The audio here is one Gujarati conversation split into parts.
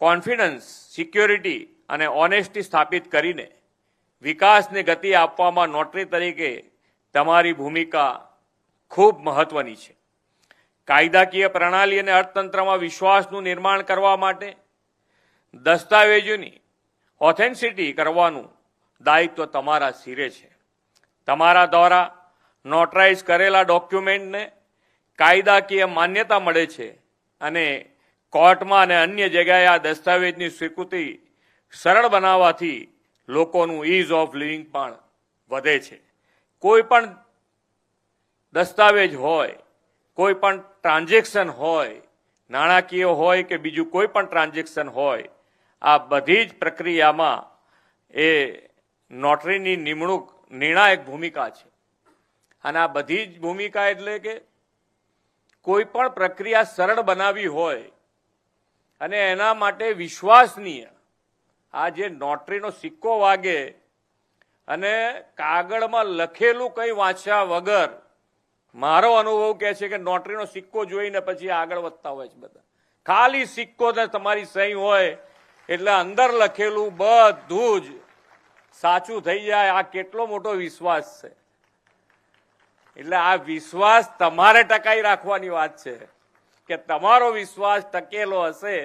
કોન્ફિડન્સ, સિક્યોરિટી અને ઓનેસ્ટી સ્થાપિત કરીને વિકાસને ગતિ આપવામાં નોટરી તરીકે તમારી ભૂમિકા ખૂબ મહત્વની છે. કાયદાકીય પ્રણાલી અને અર્થતંત્રમાં વિશ્વાસનું નિર્માણ કરવા માટે દસ્તાવેજોની ઓથેન્ટિસિટી કરવાનું દાયિત્વ તમારા સિરે છે. તમારા દ્વારા નોટરાઇઝ કરેલા ડોક્યુમેન્ટને કાયદાકીય માન્યતા મળે છે અને કોર્ટમાં અને અન્ય જગ્યાએ આ દસ્તાવેજની સ્વીકૃતિ સરળ બનાવવાથી લોકોનું ઇઝ ઓફ લિવિંગ પણ વધે છે. કોઈ પણ દસ્તાવેજ હોય, કોઈ પણ ટ્રાન્ઝેક્શન હોય, નાણાકીય હોય કે બીજું કોઈ પણ ટ્રાન્ઝેક્શન હોય, આ બધી જ પ્રક્રિયામાં એ નોટરીની નિમણૂક નિર્ણાયક ભૂમિકા છે. અને આ બધી જ ભૂમિકા એટલે કે કોઈ પણ પ્રક્રિયા સરળ બનાવી હોય અને એના માટે વિશ્વાસનીય આ જે નોટરીનો સિક્કો વાગે અને કાગળમાં લખેલું કંઈ વાંચ્યા વગર, મારો અનુભવ કહે છે કે નોટરીનો સિક્કો જોઈને પછી આગળ વધતા હોય છે બધા. ખાલી સિક્કો ને તમારી સહી હોય એટલે અંદર લખેલું બધું જ સાચું થઈ જાય. આ કેટલો મોટો વિશ્વાસ છે! એટલે આ વિશ્વાસ તમારે ટકાઈ રાખવાની વાત છે કે તમારો વિશ્વાસ ટકેલો હશે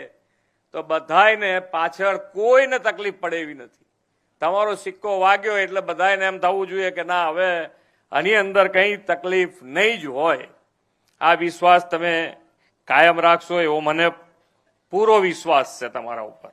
તો બધાયને પાછળ કોઈને તકલીફ પડે એવી નથી. તમારો સિક્કો વાગ્યો એટલે બધાને એમ થવું જોઈએ કે ના, હવે આની અંદર કંઈ તકલીફ નહીં જ હોય. આ વિશ્વાસ તમે કાયમ રાખશો એવો મને પૂરો વિશ્વાસ છે તમારા ઉપર.